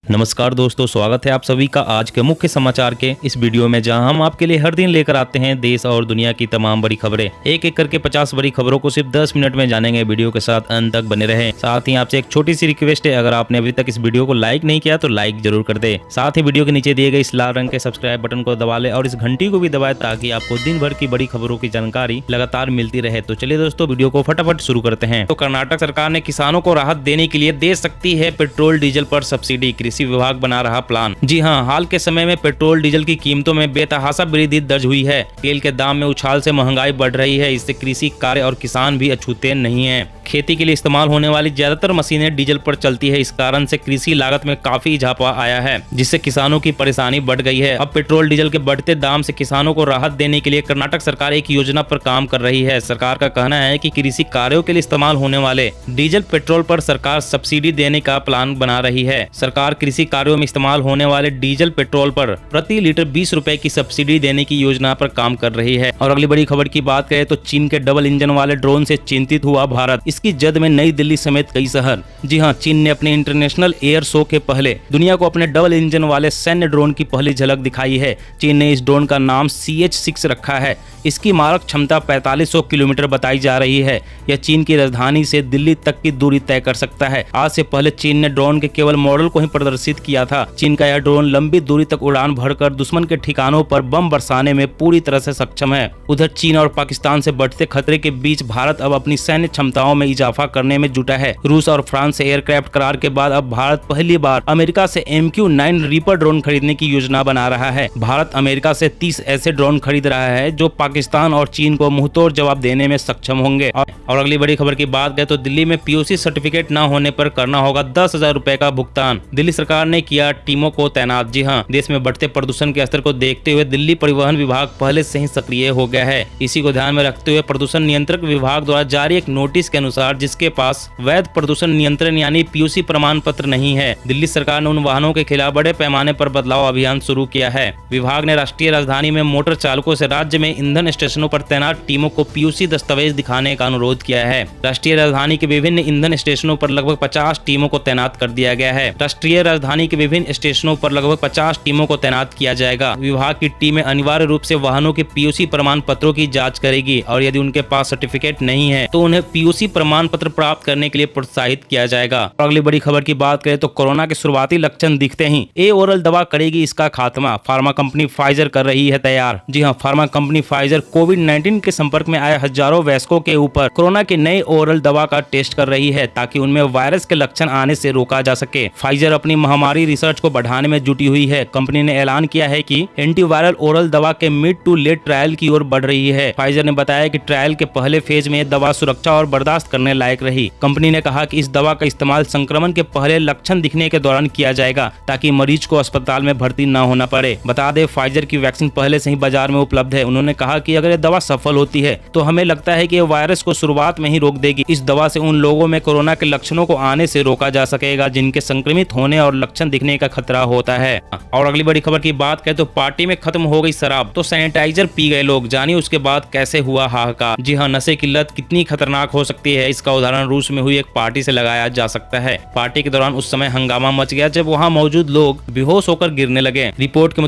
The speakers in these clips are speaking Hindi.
नमस्कार दोस्तों, स्वागत है आप सभी का आज के मुख्य समाचार के इस वीडियो में, जहां हम आपके लिए हर दिन लेकर आते हैं देश और दुनिया की तमाम बड़ी खबरें। एक एक करके 50 बड़ी खबरों को सिर्फ 10 मिनट में जानेंगे। वीडियो के साथ अंत तक बने रहें। साथ ही आपसे एक छोटी सी रिक्वेस्ट है, अगर आपने अभी तक इस वीडियो को लाइक नहीं किया तो लाइक जरूर कर दे। साथ ही वीडियो के नीचे दिए गए इस लाल रंग के सब्सक्राइब बटन को दबा ले और इस घंटी को भी दबाए ताकि आपको दिन भर की बड़ी खबरों की जानकारी लगातार मिलती रहे। तो चलिए दोस्तों, वीडियो को फटाफट शुरू करते हैं। तो कर्नाटक सरकार ने किसानों को राहत देने के लिए दे सकती है पेट्रोल डीजल पर सब्सिडी। कृषि विभाग बना रहा प्लान। जी हां, हाल के समय में पेट्रोल डीजल की कीमतों में बेतहाशा वृद्धि दर्ज हुई है। तेल के दाम में उछाल से महंगाई बढ़ रही है। इससे कृषि कार्य और किसान भी अछूते नहीं हैं। खेती के लिए इस्तेमाल होने वाली ज्यादातर मशीनें डीजल पर चलती है। इस कारण से कृषि लागत में काफी इजाफा आया है, जिससे किसानों की परेशानी बढ़ गई है। अब पेट्रोल डीजल के बढ़ते दाम से किसानों को राहत देने के लिए कर्नाटक सरकार एक योजना पर काम कर रही है। सरकार का कहना है कि कृषि कार्यों के लिए इस्तेमाल होने वाले डीजल पेट्रोल पर सरकार सब्सिडी देने का प्लान बना रही है। सरकार कृषि कार्यों में इस्तेमाल होने वाले डीजल पेट्रोल पर प्रति लीटर 20 रुपए की सब्सिडी देने की योजना पर काम कर रही है। और अगली बड़ी खबर की बात करें तो चीन के डबल इंजन वाले ड्रोन से चिंतित हुआ भारत। इसकी जद में नई दिल्ली समेत कई शहर। जी हां, चीन ने अपने इंटरनेशनल एयर शो के पहले दुनिया को अपने डबल इंजन वाले सैन्य ड्रोन की पहली झलक दिखाई है। चीन ने इस ड्रोन का नाम CH-6 रखा है। इसकी मारक क्षमता 4500 किलोमीटर बताई जा रही है। यह चीन की राजधानी से दिल्ली तक की दूरी तय कर सकता है। आज से पहले चीन ने ड्रोन के केवल मॉडल को ही प्रदर्शित किया था। चीन का यह ड्रोन लंबी दूरी तक उड़ान भरकर दुश्मन के ठिकानों पर बम बरसाने में पूरी तरह से सक्षम है। उधर चीन और पाकिस्तान से बढ़ते खतरे के बीच भारत अब अपनी सैन्य क्षमताओं में इजाफा करने में जुटा है। रूस और फ्रांस से एयरक्राफ्ट करार के बाद अब भारत पहली बार अमेरिका से MQ-9 रीपर ड्रोन खरीदने की योजना बना रहा है। भारत अमेरिका से 30 ऐसे ड्रोन खरीद रहा है जो पाकिस्तान और चीन को मुंहतोड़ जवाब देने में सक्षम होंगे। और अगली बड़ी खबर की बात करें तो दिल्ली में POC सर्टिफिकेट न होने पर करना होगा 10,000 रुपए का भुगतान। दिल्ली सरकार ने किया टीमों को तैनात। जी हां, देश में बढ़ते प्रदूषण के स्तर को देखते हुए दिल्ली परिवहन विभाग पहले से ही सक्रिय हो गया है। इसी को ध्यान में रखते हुए प्रदूषण नियंत्रक विभाग द्वारा जारी एक नोटिस के अनुसार जिसके पास वैध प्रदूषण नियंत्रण यानी POC प्रमाण पत्र नहीं है, दिल्ली सरकार ने उन वाहनों के खिलाफ बड़े पैमाने पर बदलाव अभियान शुरू किया है। विभाग ने राष्ट्रीय राजधानी में मोटर चालकों से राज्य में ईंधन स्टेशनों पर तैनात टीमों को POC दस्तावेज दिखाने का अनुरोध किया है। राष्ट्रीय राजधानी के विभिन्न ईंधन स्टेशनों पर लगभग 50 टीमों को तैनात कर दिया गया है। राष्ट्रीय राजधानी के विभिन्न स्टेशनों पर लगभग 50 टीमों को तैनात किया जाएगा। विभाग की टीमें अनिवार्य रूप से वाहनों के POC प्रमाण पत्रों की जाँच करेगी और यदि उनके पास सर्टिफिकेट नहीं है तो उन्हें POC प्रमाण पत्र प्राप्त करने के लिए प्रोत्साहित किया जाएगा। अगली बड़ी खबर की बात करें तो कोरोना के शुरुआती लक्षण दिखते ही ए ओरल दवा करेगी इसका खात्मा। फार्मा कंपनी फाइजर कर रही है तैयार। जी हां, फार्मा कंपनी फाइजर कोविड-19 के संपर्क में आए हजारों वयस्कों के ऊपर कोरोना के नए ओरल दवा का टेस्ट कर रही है ताकि उनमें वायरस के लक्षण आने से रोका जा सके। फाइजर अपनी महामारी रिसर्च को बढ़ाने में जुटी हुई है। कंपनी ने ऐलान किया है कि एंटीवायरल ओरल दवा के मिड टू लेट ट्रायल की ओर बढ़ रही है। फाइजर ने बताया कि ट्रायल के पहले फेज में दवा सुरक्षा और बर्दाश्त करने लायक रही। कंपनी ने कहा कि इस दवा का इस्तेमाल संक्रमण के पहले लक्षण दिखने के दौरान किया जाएगा ताकि मरीज को अस्पताल में भर्ती न होना पड़े। बता दें, फाइजर की वैक्सीन पहले से ही बाजार में उपलब्ध है। उन्होंने कहा कि अगर यह दवा सफल होती है तो हमें लगता है कि यह वायरस को शुरुआत में ही रोक देगी। इस दवा से उन लोगों में कोरोना के लक्षणों को आने से रोका जा सकेगा जिनके संक्रमित होने और लक्षण दिखने का खतरा होता है। और अगली बड़ी खबर की बात करें तो पार्टी में खत्म हो गई शराब तो सैनिटाइजर पी गए लोग। जानिए उसके बाद कैसे हुआ हाहाकार। जी हां, नशे की लत कितनी खतरनाक हो सकती है इसका उदाहरण रूस में हुई एक पार्टी से लगाया जा सकता है। पार्टी के दौरान उस समय हंगामा मच गया जब वहां मौजूद लोग बेहोश होकर गिरने लगे। रिपोर्ट के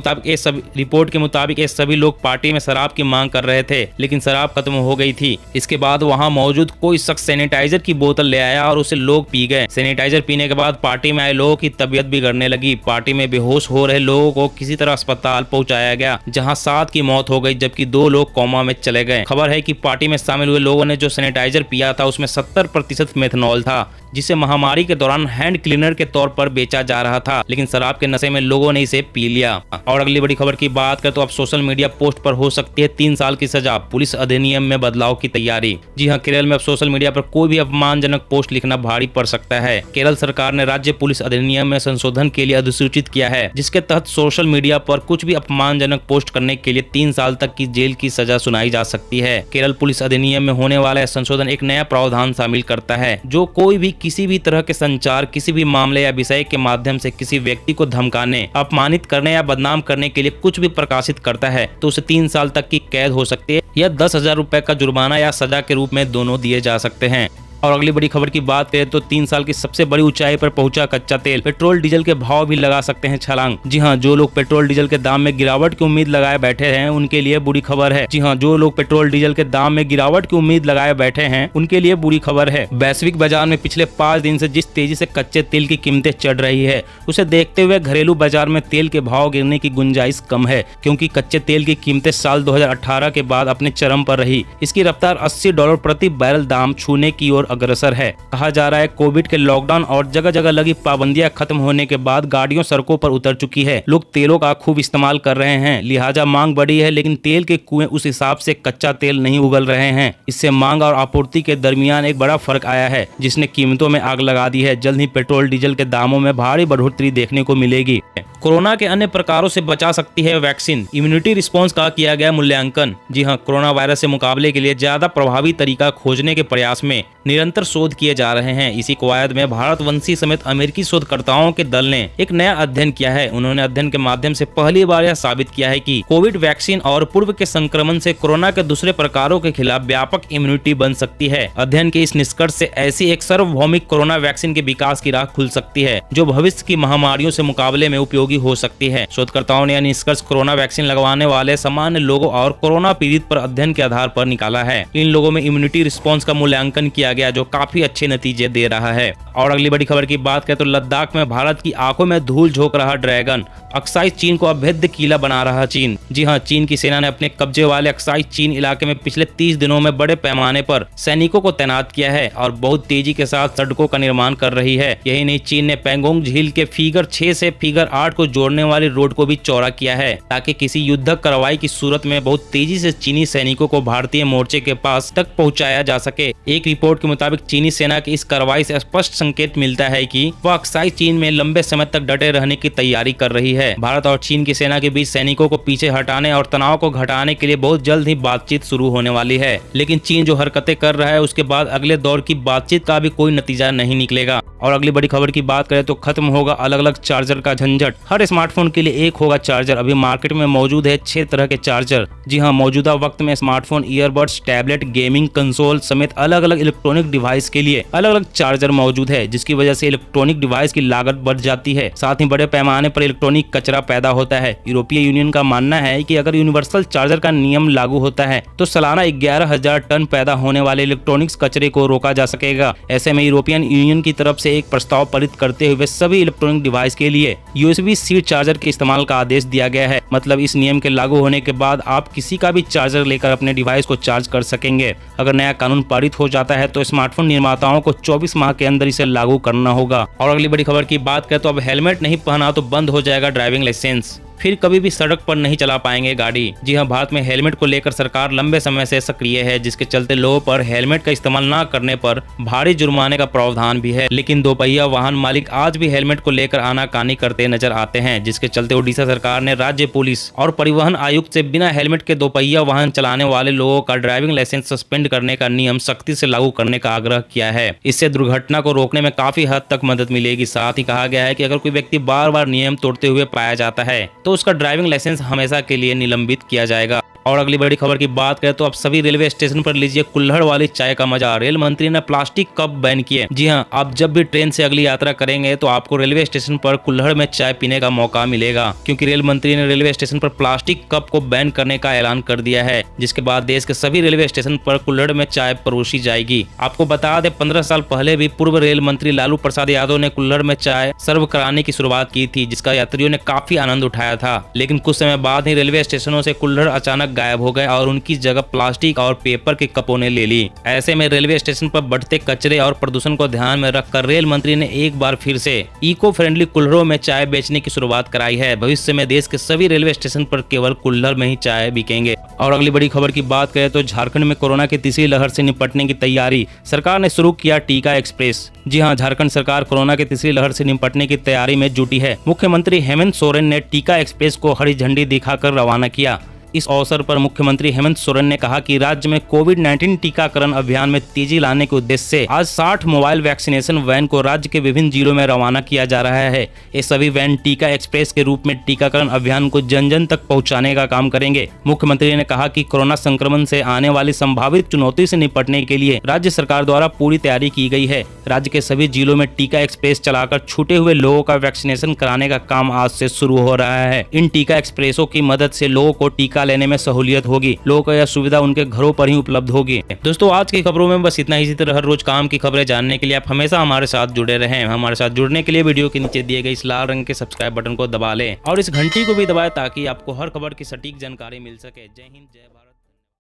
मुताबिक ये सभी लोग पार्टी में शराब की मांग कर रहे थे, लेकिन शराब खत्म हो गई थी। इसके बाद वहां मौजूद कोई शख्स सैनिटाइजर की बोतल ले आया और उसे लोग पी गए। सैनिटाइजर पीने के बाद पार्टी में आए लोगों की तबीयत बिगड़ने लगी। पार्टी में बेहोश हो रहे लोगों को किसी तरह अस्पताल पहुंचाया गया, जहां 7 की मौत हो गई जबकि 2 लोग कोमा में चले गए। खबर है कि पार्टी में शामिल हुए लोगों ने जो सैनिटाइजर पिया था उसमें 70% मेथनॉल था, जिसे महामारी के दौरान हैंड क्लीनर के तौर पर बेचा जा रहा था, लेकिन शराब के नशे में लोगों ने इसे पी लिया। और अगली बड़ी खबर की बात करें तो अब सोशल मीडिया पोस्ट पर हो सकती है 3 साल की सजा। पुलिस अधिनियम में बदलाव की तैयारी। जी हां, केरल में अब सोशल मीडिया पर कोई भी अपमानजनक पोस्ट लिखना भारी पड़ सकता है। केरल सरकार ने राज्य पुलिस अधिनियम में संशोधन के लिए अधिसूचित किया है, जिसके तहत सोशल मीडिया पर कुछ भी अपमानजनक पोस्ट करने के लिए 3 साल तक की जेल की सजा सुनाई जा सकती है। केरल पुलिस अधिनियम में होने वाला संशोधन एक नया प्रावधान शामिल करता है जो कोई भी किसी भी तरह के संचार, किसी भी मामले या विषय के माध्यम से किसी व्यक्ति को धमकाने, अपमानित करने या बदनाम करने के लिए कुछ भी प्रकाशित करता है तो उसे 3 साल तक की कैद हो सकती है या 10,000 रुपए का जुर्माना या सजा के रूप में दोनों दिए जा सकते हैं। और अगली बड़ी खबर की बात करें तो 3 साल की सबसे बड़ी ऊंचाई पर पहुंचा कच्चा तेल। पेट्रोल डीजल के भाव भी लगा सकते हैं छलांग। जी हां, जो लोग पेट्रोल डीजल के दाम में गिरावट की उम्मीद लगाए बैठे हैं उनके लिए बुरी खबर है। जी हां, जो लोग पेट्रोल डीजल के दाम में गिरावट की उम्मीद लगाए बैठे हैं उनके लिए बुरी खबर है। वैश्विक बाजार में पिछले 5 दिन से जिस तेजी से कच्चे तेल की कीमतें चढ़ रही है उसे देखते हुए घरेलू बाजार में तेल के भाव गिरने की गुंजाइश कम है, क्योंकि कच्चे तेल की कीमतें साल 2018 के बाद अपने चरम पर रही। इसकी रफ्तार $80 प्रति बैरल दाम छूने की ओर अग्रसर है। कहा जा रहा है कोविड के लॉकडाउन और जगह जगह लगी पाबंदियां खत्म होने के बाद गाड़ियों सड़कों पर उतर चुकी है। लोग तेलों का खूब इस्तेमाल कर रहे हैं, लिहाजा मांग बढ़ी है, लेकिन तेल के कुएं उस हिसाब से कच्चा तेल नहीं उगल रहे हैं। इससे मांग और आपूर्ति के दरमियान एक बड़ा फर्क आया है, जिसने कीमतों में आग लगा दी है। जल्द ही पेट्रोल डीजल के दामों में भारी बढ़ोतरी देखने को मिलेगी। कोरोना के अन्य प्रकारों से बचा सकती है वैक्सीन। इम्यूनिटी रिस्पांस का किया गया मूल्यांकन। जी हां, कोरोना वायरस से मुकाबले के लिए ज्यादा प्रभावी तरीका खोजने के प्रयास में निरंतर शोध किए जा रहे हैं। इसी कवायद में भारतवंशी समेत अमेरिकी शोधकर्ताओं के दल ने एक नया अध्ययन किया है। उन्होंने अध्ययन के माध्यम से पहली बार यह साबित किया है कि कोविड वैक्सीन और पूर्व के संक्रमण से कोरोना के दूसरे प्रकारों के खिलाफ व्यापक इम्यूनिटी बन सकती है। अध्ययन के इस निष्कर्ष से ऐसी एक सार्वभौमिक कोरोना वैक्सीन के विकास की राह खुल सकती है, जो भविष्य की महामारियों से मुकाबले में उपयोगी हो सकती है। शोधकर्ताओं ने यह निष्कर्ष कोरोना वैक्सीन लगवाने वाले सामान्य लोगों और कोरोना पीड़ित पर अध्ययन के आधार पर निकाला है। इन लोगों में इम्यूनिटी रिस्पांस का मूल्यांकन किया गया, जो काफी अच्छे नतीजे दे रहा है। और अगली बड़ी खबर की बात करें तो लद्दाख में भारत की आंखों में धूल झोंक रहा ड्रैगन। अक्साई चीन को अभेद्य किला बना रहा चीन। जी हां, चीन की सेना ने अपने कब्जे वाले अक्साई चीन इलाके में पिछले 30 दिनों में बड़े पैमाने पर सैनिकों को तैनात किया है और बहुत तेजी के साथ सड़कों का निर्माण कर रही है। यही नहीं, चीन ने पैंगोंग झील के फिगर 6 से फिगर 8 को जोड़ने वाली रोड को भी चौड़ा किया है, ताकि किसी युद्धक कार्रवाई की सूरत में बहुत तेजी से चीनी सैनिकों को भारतीय मोर्चे के पास तक पहुंचाया जा सके। एक रिपोर्ट के मुताबिक चीनी सेना की इस कार्रवाई से स्पष्ट संकेत मिलता है कि वह अक्साई चीन में लंबे समय तक डटे रहने की तैयारी कर रही है। भारत और चीन की सेना के बीच सैनिकों को पीछे हटाने और तनाव को घटाने के लिए बहुत जल्द ही बातचीत शुरू होने वाली है, लेकिन चीन जो हरकतें कर रहा है उसके बाद अगले दौर की बातचीत का भी कोई नतीजा नहीं निकलेगा। और अगली बड़ी खबर की बात करें तो खत्म होगा अलग अलग चार्जर का झंझट। हर स्मार्टफोन के लिए एक होगा चार्जर। अभी मार्केट में मौजूद है 6 तरह के चार्जर। जी हां, मौजूदा वक्त में smartphone, earbuds, tablet, gaming console समेत अलग अलग इलेक्ट्रॉनिक डिवाइस के लिए अलग अलग चार्जर मौजूद है, जिसकी वजह से इलेक्ट्रॉनिक डिवाइस की लागत बढ़ जाती है। साथ ही बड़े पैमाने पर इलेक्ट्रॉनिक कचरा पैदा होता है। यूरोपीय यूनियन का मानना है कि अगर यूनिवर्सल चार्जर का नियम लागू होता है तो सालाना 11,000 टन पैदा होने वाले इलेक्ट्रॉनिक्स कचरे को रोका जा सकेगा। ऐसे में यूरोपियन यूनियन की तरफ से एक प्रस्ताव पारित करते हुए सभी इलेक्ट्रॉनिक डिवाइस के लिए USB-C चार्जर के इस्तेमाल का आदेश दिया गया है। मतलब इस नियम के लागू होने के बाद आप किसी का भी चार्जर लेकर अपने डिवाइस को चार्ज कर सकेंगे। अगर नया कानून पारित हो जाता है तो स्मार्टफोन निर्माताओं को 24 माह के अंदर इसे लागू करना होगा। और अगली बड़ी खबर की बात करें तो अब हेलमेट नहीं पहना तो बंद हो जाएगा ड्राइविंग लाइसेंस। फिर कभी भी सड़क पर नहीं चला पाएंगे गाड़ी। जी हां, भारत में हेलमेट को लेकर सरकार लंबे समय से सक्रिय है, जिसके चलते लोगों पर हेलमेट का इस्तेमाल न करने पर भारी जुर्माने का प्रावधान भी है। लेकिन दोपहिया वाहन मालिक आज भी हेलमेट को लेकर आनाकानी करते नजर आते हैं, जिसके चलते ओडिशा सरकार ने राज्य पुलिस और परिवहन आयुक्त से बिना हेलमेट के दोपहिया वाहन चलाने वाले लोगों का ड्राइविंग लाइसेंस सस्पेंड करने का नियम सख्ती से लागू करने का आग्रह किया है। इससे दुर्घटना को रोकने में काफी हद तक मदद मिलेगी। साथ ही कहा गया है कि अगर कोई व्यक्ति बार बार नियम तोड़ते हुए पाया जाता है तो उसका ड्राइविंग लाइसेंस हमेशा के लिए निलंबित किया जाएगा। और अगली बड़ी खबर की बात करें तो अब सभी रेलवे स्टेशन पर लीजिए कुल्हड़ वाली चाय का मजा। रेल मंत्री ने प्लास्टिक कप बैन किए। जी हां, आप जब भी ट्रेन से अगली यात्रा करेंगे तो आपको रेलवे स्टेशन पर कुल्हड़ में चाय पीने का मौका मिलेगा, क्योंकि रेल मंत्री ने रेलवे स्टेशन पर प्लास्टिक कप को बैन करने का ऐलान कर दिया है, जिसके बाद देश के सभी रेलवे स्टेशन पर कुल्हड़ में चाय परोसी जाएगी। आपको बता दें, 15 साल पहले भी पूर्व रेल मंत्री लालू प्रसाद यादव ने कुल्हड़ में चाय सर्व कराने की शुरुआत की थी, जिसका यात्रियों ने काफी आनंद उठाया था। लेकिन कुछ समय बाद ही रेलवे स्टेशनों से कुल्हड़ अचानक गायब हो गए और उनकी जगह प्लास्टिक और पेपर के कपों ने ले ली। ऐसे में रेलवे स्टेशन पर बढ़ते कचरे और प्रदूषण को ध्यान में रखकर रेल मंत्री ने एक बार फिर से इको फ्रेंडली कुल्हड़ों में चाय बेचने की शुरुआत कराई है। भविष्य में देश के सभी रेलवे स्टेशन पर केवल कुल्हड़ में ही चाय बिकेंगे। और अगली बड़ी खबर की बात करें तो झारखंड में कोरोना की तीसरी लहर से निपटने की तैयारी। सरकार ने शुरू किया टीका एक्सप्रेस। जी हां, झारखंड सरकार कोरोना की तीसरी लहर से निपटने की तैयारी में जुटी है। मुख्यमंत्री हेमंत सोरेन ने टीका एक्सप्रेस को हरी झंडी दिखाकर रवाना किया। इस अवसर पर मुख्यमंत्री हेमंत सोरेन ने कहा कि राज्य में कोविड-19 टीकाकरण अभियान में तेजी लाने के उद्देश्य से आज 60 मोबाइल वैक्सीनेशन वैन को राज्य के विभिन्न जिलों में रवाना किया जा रहा है। ये सभी वैन टीका एक्सप्रेस के रूप में टीकाकरण अभियान को जन जन तक पहुंचाने का काम करेंगे। मुख्यमंत्री ने कहा कि कोरोना संक्रमण से आने वाली संभावित चुनौती से निपटने के लिए राज्य सरकार द्वारा पूरी तैयारी की गई है। राज्य के सभी जिलों में टीका एक्सप्रेस चलाकर छूटे हुए लोगों का वैक्सीनेशन कराने का काम आज से शुरू हो रहा है। इन टीका एक्सप्रेसों की मदद से लोगों को टीका लेने में सहूलियत होगी। लोगों को यह सुविधा उनके घरों पर ही उपलब्ध होगी। दोस्तों, आज की खबरों में बस इतना ही। इसी तरह हर रोज काम की खबरें जानने के लिए आप हमेशा हमारे साथ जुड़े रहें। हमारे साथ जुड़ने के लिए वीडियो के नीचे दिए गए इस लाल रंग के सब्सक्राइब बटन को दबा लें और इस घंटी को भी दबाएं ताकि आपको हर खबर की सटीक जानकारी मिल सके। जय हिंद, जय भारत।